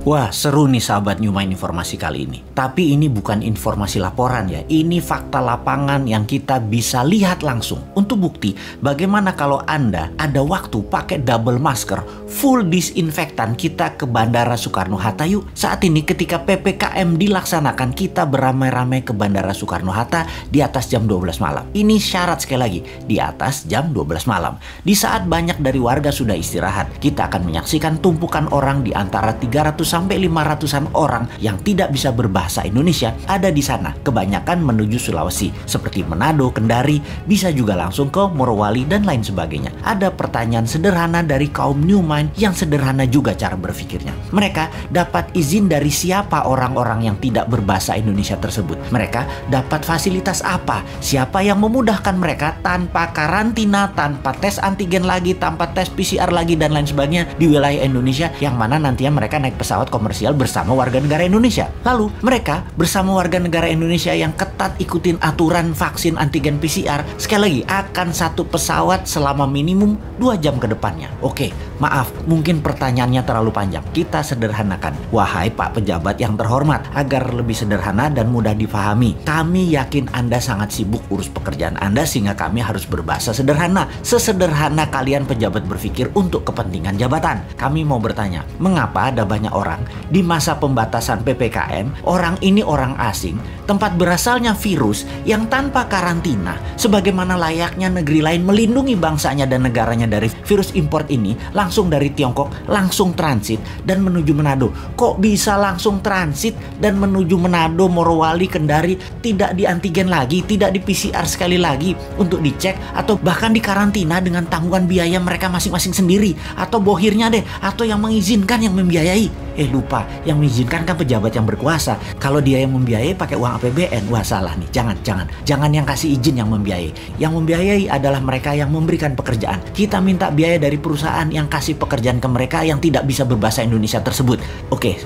Wah, seru nih sahabat Newmind informasi kali ini. Tapi ini bukan informasi laporan ya. Ini fakta lapangan yang kita bisa lihat langsung. Untuk bukti, bagaimana kalau Anda ada waktu pakai double masker, full disinfektan, kita ke Bandara Soekarno-Hatta yuk. Saat ini ketika PPKM dilaksanakan, kita beramai-ramai ke Bandara Soekarno-Hatta di atas jam 12 malam. Ini syarat sekali lagi, di atas jam 12 malam. Di saat banyak dari warga sudah istirahat, kita akan menyaksikan tumpukan orang di antara 300 sampai 500-an orang yang tidak bisa berbahasa Indonesia ada di sana. Kebanyakan menuju Sulawesi seperti Manado, Kendari, bisa juga langsung ke Morowali dan lain sebagainya. Ada pertanyaan sederhana dari kaum Newmind yang sederhana juga cara berpikirnya. Mereka dapat izin dari siapa orang-orang yang tidak berbahasa Indonesia tersebut? Mereka dapat fasilitas apa? Siapa yang memudahkan mereka tanpa karantina, tanpa tes antigen lagi, tanpa tes PCR lagi dan lain sebagainya di wilayah Indonesia, yang mana nantinya mereka naik pesawat komersial bersama warga negara Indonesia. Lalu mereka bersama warga negara Indonesia yang ketat ikutin aturan vaksin antigen PCR, sekali lagi akan satu pesawat selama minimum 2 jam ke depannya. Oke, maaf, mungkin pertanyaannya terlalu panjang. Kita sederhanakan. Wahai Pak Pejabat yang terhormat, agar lebih sederhana dan mudah difahami, kami yakin Anda sangat sibuk urus pekerjaan Anda sehingga kami harus berbahasa sederhana. Sesederhana kalian pejabat berpikir untuk kepentingan jabatan. Kami mau bertanya, mengapa ada banyak orang di masa pembatasan PPKM, orang ini orang asing, tempat berasalnya virus yang tanpa karantina, sebagaimana layaknya negeri lain melindungi bangsanya dan negaranya dari virus import ini, langsung dari Tiongkok, langsung transit dan menuju Manado. Kok bisa langsung transit dan menuju Manado, Morowali, Kendari, tidak di antigen lagi, tidak di PCR sekali lagi untuk dicek, atau bahkan dikarantina dengan tanggungan biaya mereka masing-masing sendiri, atau bohirnya deh, atau yang mengizinkan yang membiayai. Lupa, yang mengizinkan kan pejabat yang berkuasa. Kalau dia yang membiayai pakai uang APBN, wah salah nih. Jangan yang kasih izin yang membiayai. Yang membiayai adalah mereka yang memberikan pekerjaan. Kita minta biaya dari perusahaan yang kasih pekerjaan ke mereka yang tidak bisa berbahasa Indonesia tersebut. Oke.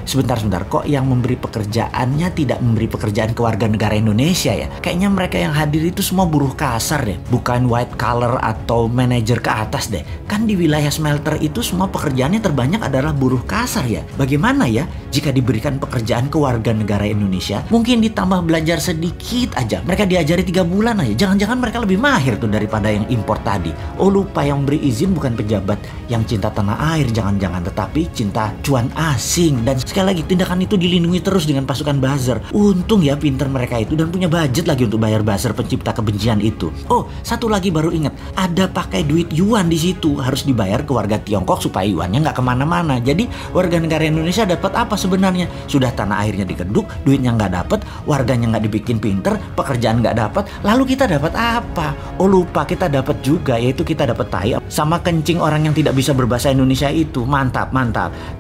Sebentar. Kok yang memberi pekerjaannya tidak memberi pekerjaan ke warga negara Indonesia ya? Kayaknya mereka yang hadir itu semua buruh kasar deh. Bukan white collar atau manajer ke atas deh. Kan di wilayah smelter itu semua pekerjaannya terbanyak adalah buruh kasar ya. Bagaimana ya jika diberikan pekerjaan ke warga negara Indonesia, mungkin ditambah belajar sedikit aja, mereka diajari 3 bulan aja, jangan-jangan mereka lebih mahir tuh daripada yang impor tadi. Lupa, yang beri izin bukan pejabat yang cinta tanah air, jangan-jangan, tetapi cinta cuan asing. Dan sekali lagi, tindakan itu dilindungi terus dengan pasukan buzzer. Untung ya pinter mereka itu dan punya budget lagi untuk bayar buzzer pencipta kebencian itu. Satu lagi baru ingat, ada pakai duit yuan di situ, harus dibayar ke warga Tiongkok supaya yuannya nggak kemana-mana. Jadi warga negara Indonesia dapat apa sebenarnya? Sudah tanah airnya dikeduk, duitnya nggak dapat, warganya nggak dibikin pinter, pekerjaan nggak dapat, lalu kita dapat apa? Lupa, kita dapat juga, yaitu kita dapat tai sama kencing orang yang tidak bisa berbahasa Indonesia itu. Mantap.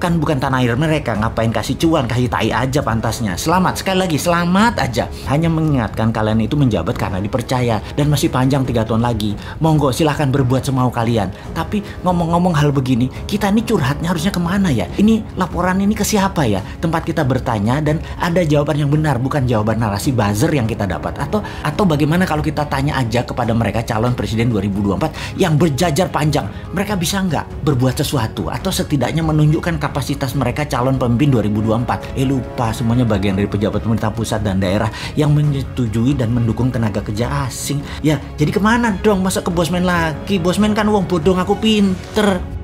Kan bukan tanah air mereka, ngapain kasih cuan, kasih tai aja pantasnya. Selamat, sekali lagi selamat aja. Hanya mengingatkan kalian itu menjabat karena dipercaya dan masih panjang 3 tahun lagi. Monggo silahkan berbuat semau kalian. Tapi ngomong-ngomong hal begini, kita ini curhatnya harusnya kemana ya? Ini laporan ini ke siapa ya? Tempat kita bertanya dan ada jawaban yang benar, bukan jawaban narasi buzzer yang kita dapat. Atau bagaimana kalau kita tanya aja kepada mereka calon presiden 2024 yang berjajar panjang, mereka bisa nggak berbuat sesuatu atau setidaknya menunjukkan kapasitas mereka calon pemimpin 2024? Lupa, semuanya bagian dari pejabat pemerintah pusat dan daerah yang menyetujui dan mendukung tenaga kerja asing. Ya, jadi kemana dong? Masa ke Bosman lagi? Bosman kan wong bodong, aku pinter.